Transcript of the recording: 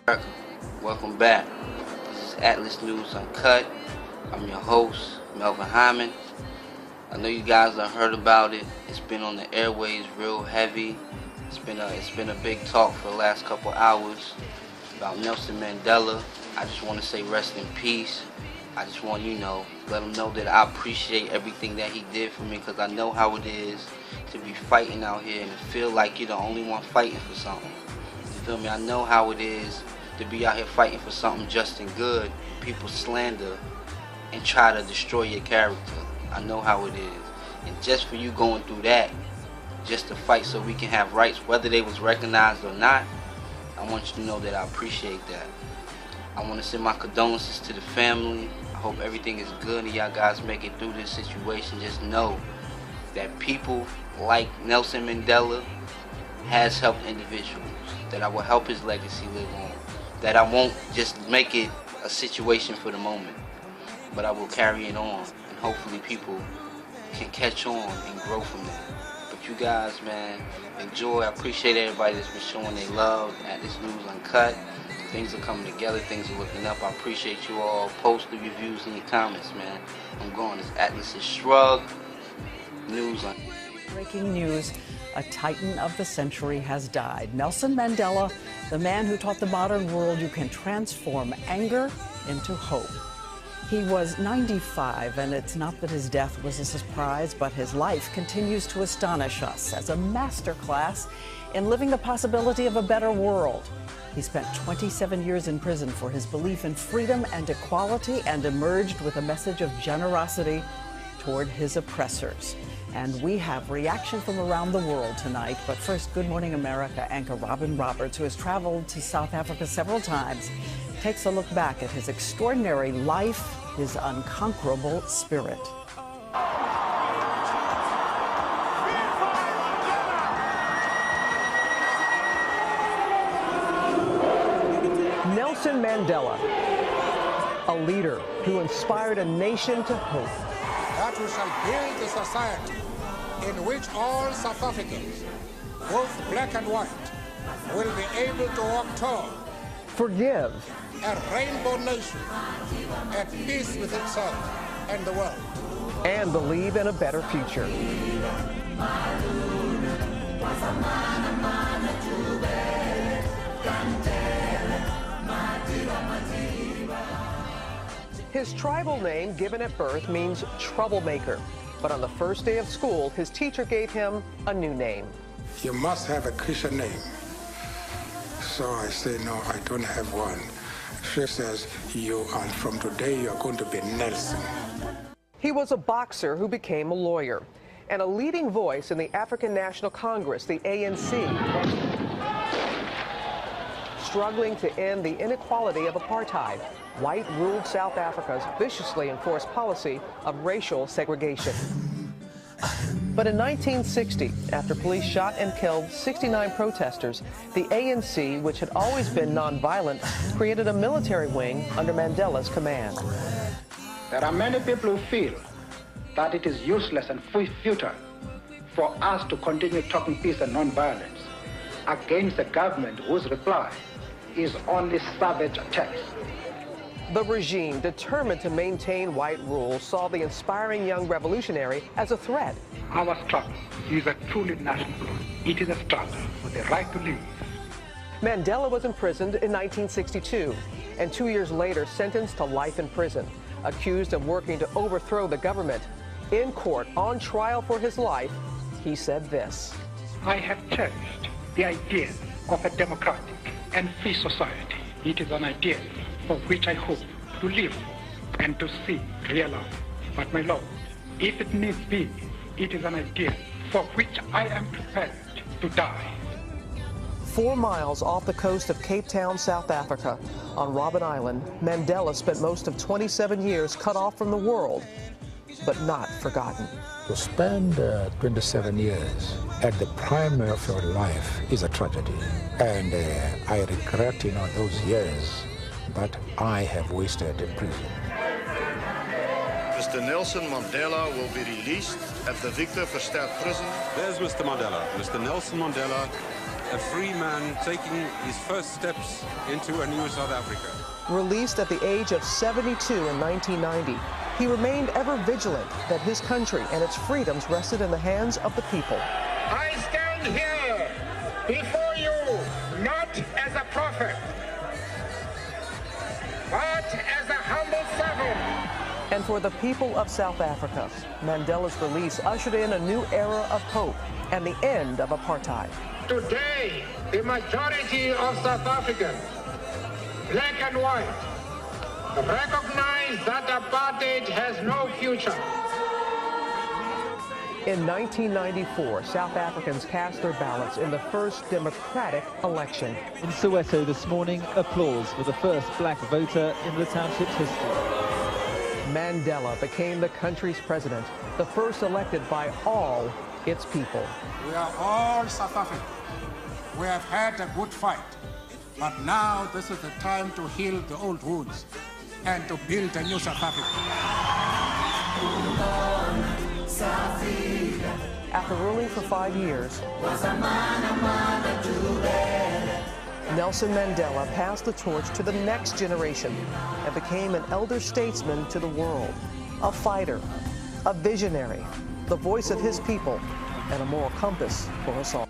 America, welcome back. This is Atlas News Uncut. I'm your host, Melvin Hyman. I know you guys have heard about it. It's been on the airways real heavy. It's been a big talk for the last couple hours about Nelson Mandela. I just want to say rest in peace. I just want let him know that I appreciate everything that he did for me, because I know how it is to be fighting out here and to feel like you're the only one fighting for something. You feel me? I know how it is to be out here fighting for something just and good. People slander and try to destroy your character. I know how it is. And just for you going through that, just to fight so we can have rights, whether they was recognized or not, I want you to know that I appreciate that. I want to send my condolences to the family. I hope everything is good and y'all guys make it through this situation. Just know that people like Nelson Mandela has helped individuals, that I will help his legacy live on, that I won't just make it a situation for the moment, but I will carry it on, and hopefully people can catch on and grow from that. But you guys, man, enjoy. I appreciate everybody that's been showing their love at this News Uncut. Things are coming together, things are looking up. I appreciate you all. Post the reviews in your comments, man. I'm going. It's Atlas's Shrug News Uncut. Breaking news. A titan of the century has died. Nelson Mandela, the man who taught the modern world you can transform anger into hope. He was 95, and it's not that his death was a surprise, but his life continues to astonish us as a masterclass in living the possibility of a better world. He spent 27 years in prison for his belief in freedom and equality, and emerged with a message of generosity toward his oppressors. And we have reaction from around the world tonight. But first, Good Morning America anchor Robin Roberts, who has traveled to South Africa several times, takes a look back at his extraordinary life, his unconquerable spirit. Nelson Mandela, a leader who inspired a nation to hope. That we shall build a society in which all South Africans, both black and white, will be able to walk tall. Forgive. A rainbow nation at peace with itself and the world. And believe in a better future. His tribal name, given at birth, means troublemaker. But on the first day of school, his teacher gave him a new name. You must have a Christian name. So I say, no, I don't have one. She says, from today, you're going to be Nelson. He was a boxer who became a lawyer and a leading voice in the African National Congress, the ANC, struggling to end the inequality of apartheid. White ruled South Africa's viciously enforced policy of racial segregation. But in 1960, after police shot and killed 69 protesters, the ANC, which had always been nonviolent, created a military wing under Mandela's command. There are many people who feel that it is useless and futile for us to continue talking peace and nonviolence against a government whose reply is only savage attacks. The regime, determined to maintain white rule, saw the inspiring young revolutionary as a threat. Our struggle is a truly national one. It is a struggle for the right to live. Mandela was imprisoned in 1962 and 2 years later sentenced to life in prison, accused of working to overthrow the government. In court, on trial for his life, he said this: I have cherished the idea of a democratic and free society. It is an idea for which I hope to live for and to see realized. But my Lord, if it needs be, it is an idea for which I am prepared to die. 4 miles off the coast of Cape Town, South Africa, on Robben Island, Mandela spent most of 27 years cut off from the world, but not forgotten. To spend 27 years at the prime of your life is a tragedy. And I regret, those years that I have wasted in prison. Mr. Nelson Mandela will be released at the Victor Verster prison. There's Mr. Mandela. Mr. Nelson Mandela a free man taking his first steps into a new South Africa. Released at the age of 72 in 1990, he remained ever vigilant that his country and its freedoms rested in the hands of the people. I stand here before you not as a prophet, but as a humble servant. And for the people of South Africa, Mandela's release ushered in a new era of hope and the end of apartheid. Today, the majority of South Africans, black and white, recognize that apartheid has no future. In 1994, South Africans cast their ballots in the first democratic election. In Soweto this morning, applause for the first black voter in the township's history. Mandela became the country's president, the first elected by all its people. We are all South Africans. We have had a good fight, but now this is the time to heal the old wounds and to build a new South Africa. After ruling for 5 years, Nelson Mandela passed the torch to the next generation and became an elder statesman to the world, a fighter, a visionary, the voice of his people, and a moral compass for us all.